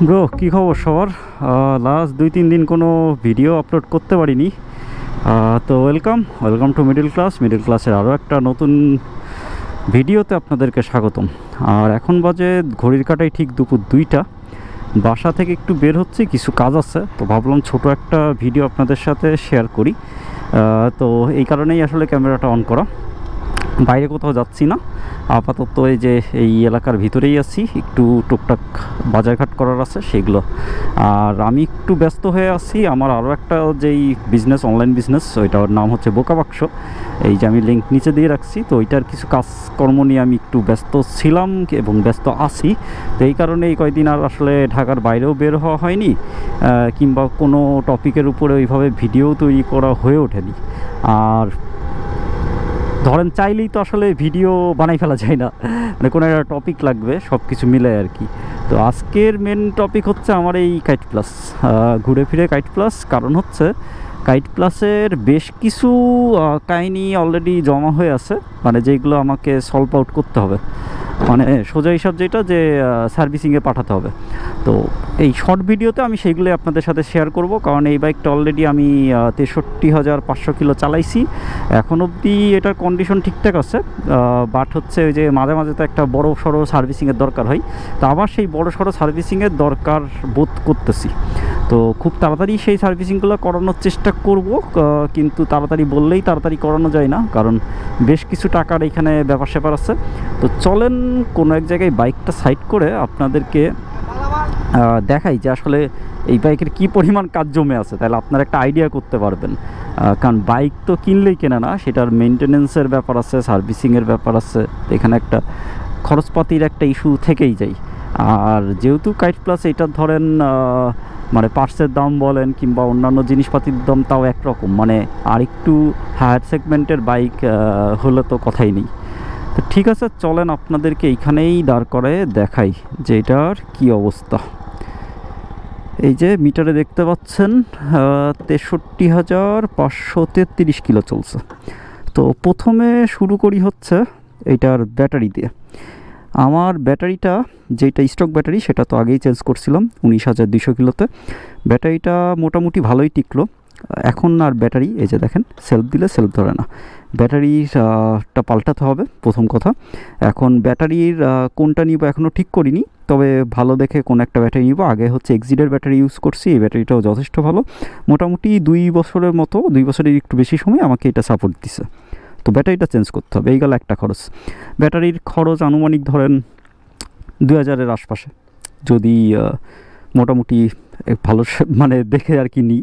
Bro কী খবর সবার? Last 2-3 দিন কোনো ভিডিও আপলোড করতে পারিনি। তো ওয়েলকাম টু মিডল ক্লাসের আরও একটা নতুন ভিডিওতে আপনাদেরকে স্বাগতম। আর এখন বাজে ঘড়ির কাঁটায় ঠিক দুপুর 2টা। বাসা থেকে একটু বের হচ্ছে, কিছু কাজ আছে, তো ভাবলাম ছোট একটা ভিডিও আপনাদের সাথে শেয়ার করি। তো এই কারণেই আসলে ক্যামেরাটা অন করা। বাইরে কোথাও যাচ্ছি না, আপাতত এই এলাকার ভিতরেই আছি। একটু টুকটাক বাজারঘাট করার আছে সেগুলো। আর আমি একটু ব্যস্ত হয়ে আছি আমার আরও একটা অনলাইন বিজনেস, ওইটার নাম হচ্ছে বোকা বাক্স। এই যে আমি লিঙ্ক নিচে দিয়ে রাখছি, তো ওইটার কিছু কাজকর্ম নিয়ে আমি একটু ব্যস্ত ছিলাম এবং ব্যস্ত আছি। তো এই কারণে এই কয়েকদিন আর আসলে ঢাকার বাইরেও বের হওয়া হয়নি, কিংবা কোনো টপিকের উপরে ওইভাবে ভিডিও তৈরি করা হয়ে ওঠেনি। আর ধরেন চাইলেই তো আসলে ভিডিও বানাই ফেলা যায় না, মানে কোনো একটা টপিক লাগবে, সব কিছু মিলে আর কি। তো আজকের মেন টপিক হচ্ছে আমার এই কাইট প্লাস, ঘুরে ফিরে কাইট প্লাস। কারণ হচ্ছে কাইট প্লাসের বেশ কিছু কাহিনী অলরেডি জমা হয়ে আছে, মানে যেগুলো আমাকে সলভ আউট করতে হবে, মানে সোজা হিসাব যেটা যে সার্ভিসিংয়ে পাঠাতে হবে। তো এই শর্ট ভিডিওতে আমি সেইগুলোই আপনাদের সাথে শেয়ার করব। কারণ এই বাইকটা অলরেডি আমি 63,500 কিলো চালাইছি, এখন অবধি এটার কন্ডিশন ঠিকঠাক আছে। বাট হচ্ছে ওই যে মাঝে মাঝে তো একটা বড় সড়ো সার্ভিসিংয়ের দরকার হয়, তো আবার সেই বড় সড়ো সার্ভিসিংয়ের দরকার বোধ করতেছি। তো খুব তাড়াতাড়ি সেই সার্ভিসিংগুলো করানোর চেষ্টা করব, কিন্তু তাড়াতাড়ি বললেই তাড়াতাড়ি করানো যায় না, কারণ বেশ কিছু টাকার এখানে ব্যাপার স্যাপার আছে। তো চলেন কোনো এক জায়গায় বাইকটা সাইড করে আপনাদেরকে দেখাই যে আসলে এই বাইকের কি পরিমাণ কাজ জমে আছে, তাহলে আপনারা একটা আইডিয়া করতে পারবেন। কারণ বাইক তো কিনলেই কেনা না, সেটার মেনটেনেন্সের ব্যাপার আছে, সার্ভিসিংয়ের ব্যাপার আছে, এখানে একটা খরচপাতির একটা ইস্যু থেকেই যায়। আর যেহেতু কাইট প্লাস এইটা ধরেন মানে পার্টসের দাম বলেন কিংবা অন্যান্য জিনিসপাতির দাম তাও একরকম, মানে আরেকটু হায়ার সেগমেন্টের বাইক হলে তো কথাই নেই। তো ঠিক আছে, চলেন আপনাদেরকে এইখানেই দাঁড় করে দেখাই যে এটার কী অবস্থা। এই যে মিটারে দেখতে পাচ্ছেন 63,533 কিলো চলছে। তো প্রথমে শুরু করি হচ্ছে এইটার ব্যাটারি দিয়ে। আমার ব্যাটারিটা যেটা স্টক ব্যাটারি সেটা তো আগেই চেঞ্জ করছিলাম 19,200 কিলোতে। ব্যাটারিটা মোটামুটি ভালোই টিকলো। এখন আর ব্যাটারি এই যে দেখেন সেলফ দিলে সেলফ ধরে না, ব্যাটারিটা পাল্টাতে হবে প্রথম কথা। এখন ব্যাটারির কোনটা নিব এখনও ঠিক করিনি, তবে ভালো দেখে কোন একটা ব্যাটারি নিব। আগে হচ্ছে এক্সিডের ব্যাটারি ইউজ করছি, এই ব্যাটারিটাও যথেষ্ট ভালো, মোটামুটি 2 বছরের মতো, 2 বছরের একটু বেশি সময় আমাকে এটা সাপোর্ট দিছে। তো ব্যাটারিটা চেঞ্জ করতে হবে, এই গেল একটা খরচ। ব্যাটারির খরচ আনুমানিক ধরেন 2,000-এর আশপাশে, যদি মোটামুটি ভালো মানে দেখে আর কি নিই।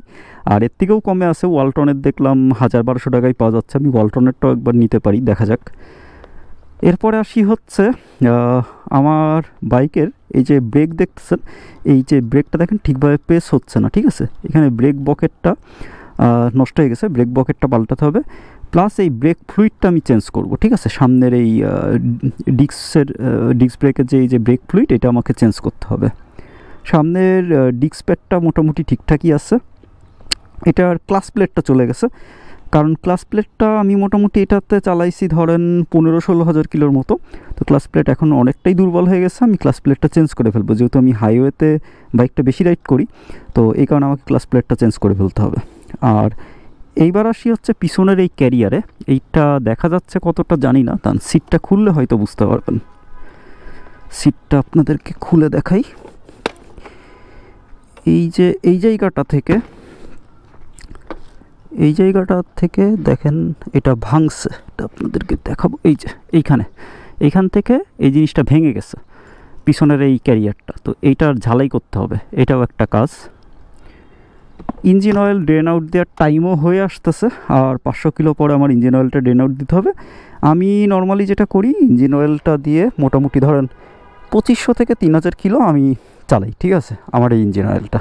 আর এর থেকেও কমে আছে ওয়ালটনের, দেখলাম 1,000-1,200 টাকায় পাওয়া যাচ্ছে। আমি ওয়ালটনেরটাও একবার নিতে পারি, দেখা যাক। এরপরে আসি হচ্ছে আমার বাইকের এই যে ব্রেক দেখতেছেন, এই যে ব্রেকটা দেখেন ঠিকভাবে প্রেস হচ্ছে না, ঠিক আছে। এখানে ব্রেক বকেটটা নষ্ট হয়ে গেছে, ব্রেক বকেটটা পাল্টাতে হবে। প্লাস এই ব্রেক ফ্লুইডটা আমি চেঞ্জ করব, ঠিক আছে। সামনের এই ডিস্ক ব্রেকের যে ব্রেক ফ্লুইড, এটা আমাকে চেঞ্জ করতে হবে। সামনের ডিস্ক প্যাডটা মোটামুটি ঠিকঠাকই আছে। এটার ক্লাস প্লেটটা চলে গেছে, কারণ ক্লাস প্লেটটা আমি মোটামুটি এটাতে চালাইছি ধরেন 15-16 হাজার কিলোর মতো। তো ক্লাস প্লেট এখন অনেকটাই দুর্বল হয়ে গেছে, আমি ক্লাস প্লেটটা চেঞ্জ করে ফেলবো, যেহেতু আমি হাইওয়েতে বাইকটা বেশি রাইড করি। তো এই কারণে আমাকে ক্লাস প্লেটটা চেঞ্জ করে ফেলতে হবে। আর এইবার আসি হচ্ছে পিছনের এই ক্যারিয়ারে, এইটা দেখা যাচ্ছে কতটা জানি না, তার সিটটা খুললে হয়তো বুঝতে পারবেন। সিটটা আপনাদেরকে খুলে দেখাই। এই জায়গাটা থেকে দেখেন এটা ভাঙছে, এটা আপনাদেরকে দেখাবো। এই যে এইখান থেকে এই জিনিসটা ভেঙে গেছে, পিছনের এই ক্যারিয়ারটা। তো এইটার ঝালাই করতে হবে, এটাও একটা কাজ। ইঞ্জিন অয়েল ড্রেন আউট দেওয়ার টাইমও হয়ে আসতেছে, আর 500 কিলো পরে আমার ইঞ্জিন অয়েলটা ড্রেন আউট দিতে হবে। আমি নর্মালি যেটা করি, ইঞ্জিন অয়েলটা দিয়ে মোটামুটি ধরেন 2,500 থেকে 3,000 কিলো আমি চালাই, ঠিক আছে, আমার এই ইঞ্জিন অয়েলটা।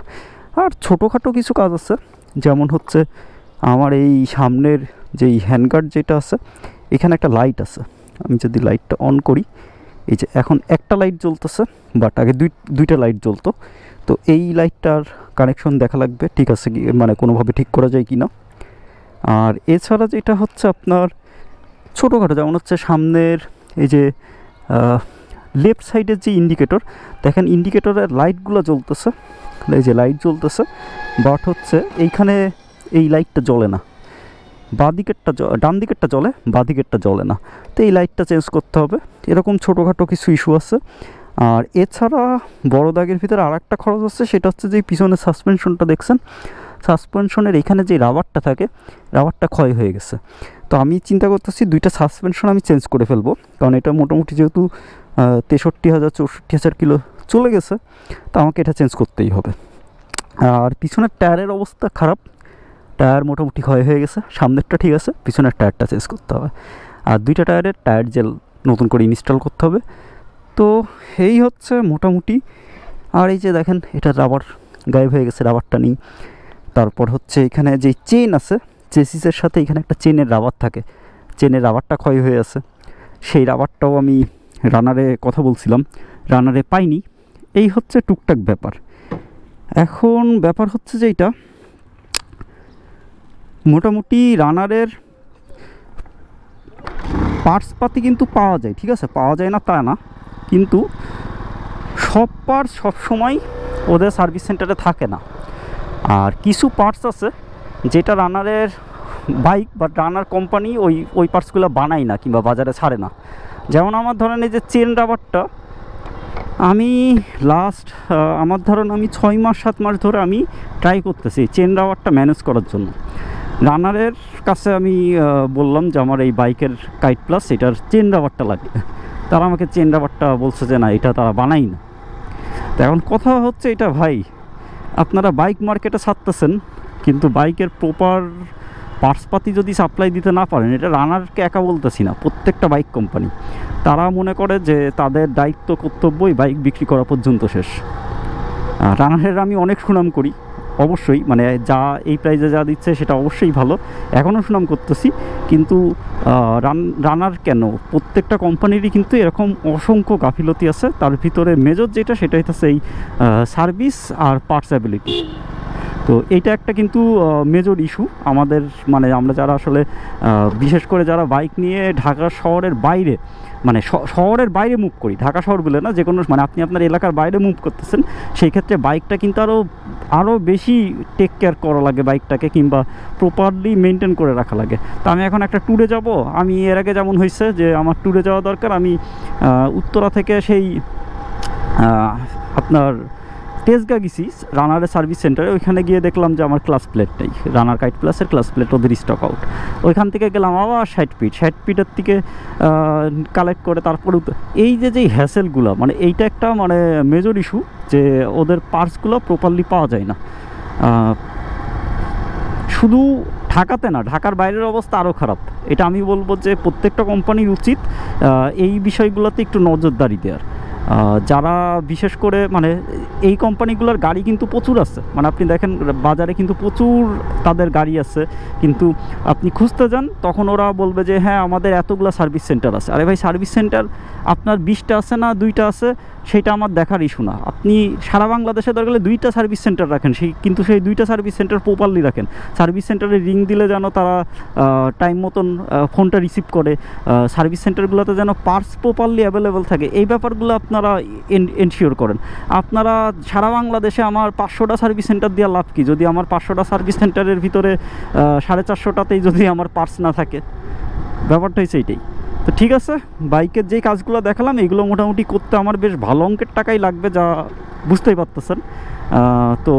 আর ছোটোখাটো কিছু কাজ আছে, যেমন হচ্ছে আমার এই সামনের যেই হ্যান্ডগার্ড যেটা আছে, এখানে একটা লাইট আছে। আমি যদি লাইটটা অন করি, এই যে এখন একটা লাইট জ্বলতেছে, বাট আগে দুইটা লাইট জ্বলতো। তো এই লাইটটার কানেকশন দেখা লাগবে, ঠিক আছে কি, মানে কোনোভাবে ঠিক করা যায় কি না। আর এছাড়া যেটা হচ্ছে আপনার ছোটোখাটো, যেমন হচ্ছে সামনের এই যে লেফট সাইডের যে ইন্ডিকেটর দেখেন, ইন্ডিকেটরের লাইটগুলো জ্বলতেছে, এই যে লাইট জ্বলতেছে, বাট হচ্ছে এইখানে এই লাইটটা জ্বলে না, ডান দিকেরটা জ্বলে, বাঁ দিকেরটা জ্বলে না। তো এই লাইটটা চেঞ্জ করতে হবে। এরকম ছোটোখাটো কিছু ইস্যু আছে। আর এছাড়া বড় দাগের ভিতরে আর একটা খরচ আছে, সেটা হচ্ছে যে পিছনের সাসপেনশনটা দেখছেন, সাসপেনশনের এখানে যে রাবারটা থাকে, রাবারটা ক্ষয় হয়ে গেছে। তো আমি চিন্তা করতেছি 2টা সাসপেনশন আমি চেঞ্জ করে ফেলবো, কারণ এটা মোটামুটি যেহেতু 63,000 64,000 কিলো চলে গেছে, তো আমাকে এটা চেঞ্জ করতেই হবে। আর পিছনের টায়ারের অবস্থা খারাপ, টায়ার মোটামুটি ক্ষয় হয়ে গেছে, সামনেরটা ঠিক আছে, পিছনের টায়ারটা চেঞ্জ করতে হবে। আর 2টা টায়ারের টায়ার জেল নতুন করে ইনস্টল করতে হবে। তো এই হচ্ছে মোটামুটি। আর এই যে দেখেন, এটা রাবার গায়েব হয়ে গেছে, রাবারটা নেই। তারপর হচ্ছে এখানে যে চেন আছে, চেসিসের সাথে এখানে একটা চেনের রাবার থাকে, চেনের রাবারটা ক্ষয় হয়ে আছে। সেই রাবারটাও আমি রানারে কথা বলছিলাম, রানারে পাইনি। এই হচ্ছে টুকটাক ব্যাপার। এখন ব্যাপার হচ্ছে যে এটা মোটামুটি রানারের পার্টসপাতি কিন্তু পাওয়া যায়, ঠিক আছে, পাওয়া যায় না তা না, কিন্তু সব পার্টস সবসময় ওদের সার্ভিস সেন্টারে থাকে না। আর কিছু পার্টস আছে যেটা রানারের বাইক বা রানার কোম্পানি ওই পার্টসগুলো বানায় না কিংবা বাজারে ছাড়ে না। যেমন আমার ধরেন এই যে চেন রাবারটা, আমি আমার ধরেন আমি 6 মাস 7 মাস ধরে আমি ট্রাই করতেছি চেন রাবারটা ম্যানেজ করার জন্য। রানারের কাছে আমি বললাম যে আমার এই বাইকের কাইট প্লাস এটার চেন রাবারটা লাগবে, তারা আমাকে চেন রাবারটা বলছে যে না, এটা তারা বানাই না। তো এখন কথা হচ্ছে এটা, ভাই আপনারা বাইক মার্কেটে ছাড়তেছেন, কিন্তু বাইকের প্রপার পার্টসপাতি যদি সাপ্লাই দিতে না পারেন, এটা রানারকে একা বলতেছি না, প্রত্যেকটা বাইক কোম্পানি তারা মনে করে যে তাদের দায়িত্ব কর্তব্যই বাইক বিক্রি করা পর্যন্ত শেষ। রানারের আমি অনেক সুনাম করি অবশ্যই, মানে যা এই প্রাইজে যা দিচ্ছে সেটা অবশ্যই ভালো, এখনও সুনাম করতেছি। কিন্তু রানার কেন, প্রত্যেকটা কোম্পানিরই কিন্তু এরকম অসংখ্য গাফিলতি আছে। তার ভিতরে মেজর যেটা, সেটা হচ্ছে এই সার্ভিস আর পার্টস অ্যাবিলিটি। তো এইটা একটা কিন্তু মেজর ইস্যু আমাদের, মানে আমরা যারা আসলে বিশেষ করে যারা বাইক নিয়ে ঢাকা শহরের বাইরে, মানে শহরের বাইরে মুভ করি, ঢাকা শহর বলে না, যে কোনো মানে আপনি আপনার এলাকার বাইরে মুভ করতেছেন, সেই ক্ষেত্রে বাইকটা কিন্তু আরও বেশি টেক কেয়ার করা লাগে বাইকটাকে, কিংবা প্রপারলি মেনটেন করে রাখা লাগে। তো আমি এখন একটা ট্যুরে যাব, আমি এর আগে যেমন হয়েছে যে আমার ট্যুরে যাওয়া দরকার, আমি উত্তরা থেকে সেই আপনার তেজগা গেছি রানারের সার্ভিস সেন্টারে, ওইখানে গিয়ে দেখলাম যে আমার ক্লাস প্লেট নেই, রানার কাইট প্লাসের ক্লাস প্লেট ওদের স্টক আউট। ওইখান থেকে গেলাম আবার 60 ফিটের থেকে কালেক্ট করে, তারপরে এই যে হ্যাসেলগুলো, মানে এইটা একটা মানে মেজর ইস্যু যে ওদের পার্টসগুলো প্রপারলি পাওয়া যায় না। শুধু ঢাকাতে না, ঢাকার বাইরের অবস্থা আরও খারাপ। এটা আমি বলবো যে প্রত্যেকটা কোম্পানির উচিত এই বিষয়গুলোতে একটু নজরদারি দেওয়ার। যারা বিশেষ করে মানে এই কোম্পানিগুলোর গাড়ি কিন্তু প্রচুর আছে, মানে আপনি দেখেন বাজারে কিন্তু প্রচুর তাদের গাড়ি আছে, কিন্তু আপনি খুঁজতে যান তখন ওরা বলবে যে হ্যাঁ আমাদের এতগুলো সার্ভিস সেন্টার আছে। আরে ভাই, সার্ভিস সেন্টার আপনার 20টা আছে না 2টা আছে সেটা আমার দেখার ইস্যু না। আপনি সারা বাংলাদেশে দরকার হলে 2টা সার্ভিস সেন্টার রাখেন, কিন্তু সেই 2টা সার্ভিস সেন্টার প্রপারলি রাখেন। সার্ভিস সেন্টারে রিং দিলে যেন তারা টাইম মতন ফোনটা রিসিভ করে, সার্ভিস সেন্টারগুলোতে যেন পার্টস প্রপারলি অ্যাভেলেবেল থাকে, এই ব্যাপারগুলো আপনারা এনশিওর করেন। আপনারা সারা বাংলাদেশে আমার 500টা সার্ভিস সেন্টার দেওয়ার লাভ কি, যদি আমার 500টা সার্ভিস সেন্টারের ভিতরে 450টাতেই যদি আমার পার্টস না থাকে? ব্যাপারটা হচ্ছে এইটাই। তো ঠিক আছে, বাইকের যেই কাজগুলো দেখালাম এইগুলো মোটামুটি করতে আমার বেশ ভালো অঙ্কের টাকাই লাগবে, যা বুঝতেই পারতেছেন। তো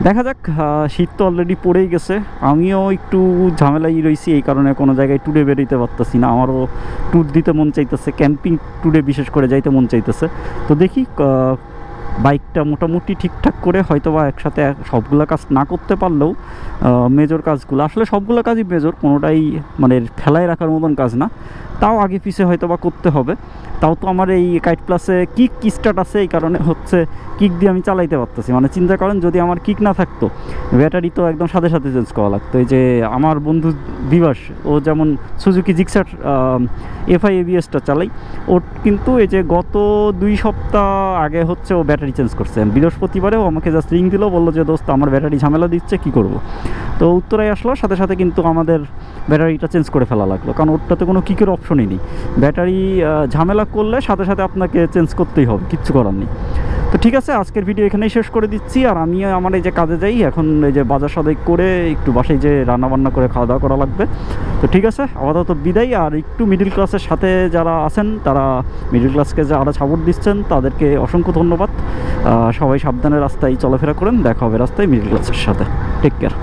দেখা যাক, শীত তো অলরেডি পড়েই গেছে, আমিও একটু ঝামেলাই রয়েছি, এই কারণে কোনো জায়গায় ট্যুরে বেরোতে পারতেছি না। আমারও ট্যুর দিতে মন চাইতেছে, ক্যাম্পিং ট্যুরে বিশেষ করে যাইতে মন চাইতেছে। তো দেখি বাইকটা মোটামুটি ঠিকঠাক করে হয়তোবা একসাথে সবগুলো কাজ না করতে পারলেও মেজর কাজগুলো, আসলে সবগুলো কাজই মেজর, কোনোটাই মানে ফেলায় রাখার মতন কাজ না, তাও আগে পিছে হয়তোবা করতে হবে। তাও তো আমার এই কাইট প্লাসে কিক স্টার্ট আছে, এই কারণে হচ্ছে কিক দিয়ে আমি চালাইতে পারতেছি। মানে চিন্তা করেন যদি আমার কিক না থাকতো, ব্যাটারি তো একদম সাথে সাথে চেঞ্জ করা লাগতো। এই যে আমার বন্ধু দিবাস, ও যেমন সুজুকি জিক্সার FI ABS-টা চালাই, ওর কিন্তু এই যে গত 2 সপ্তাহ আগে হচ্ছে ও ব্যাটারি চেঞ্জ করছে। বৃহস্পতিবারেও আমাকে জাস্ট রিং দিল, বললো যে দোস্ত আমার ব্যাটারি ঝামেলা দিচ্ছে, কি করব। তো উত্তরায় আসলো, সাথে সাথে কিন্তু আমাদের ব্যাটারিটা চেঞ্জ করে ফেলা লাগলো, কারণ ওরটাতে কোনো কিকের অপশন অপশনই নেই। ব্যাটারি ঝামেলা করলে সাথে সাথে আপনাকে চেঞ্জ করতেই হবে, কিচ্ছু করার নেই। তো ঠিক আছে, আজকের ভিডিও এখানেই শেষ করে দিচ্ছি। আর আমি আমার এই যে কাজে যাই এখন, এই যে বাজার সদাই করে একটু বাসায় যে রান্নাবান্না করে খাওয়া দাওয়া করা লাগবে। তো ঠিক আছে, আপাতত বিদায়। আর একটু মিডল ক্লাসের সাথে যারা আছেন, তারা মিডল ক্লাসকে যারা সাপোর্ট দিচ্ছেন তাদেরকে অসংখ্য ধন্যবাদ। সবাই সাবধানে রাস্তায় চলাফেরা করেন, দেখা হবে রাস্তায় মিডল ক্লাসের সাথে। Take care.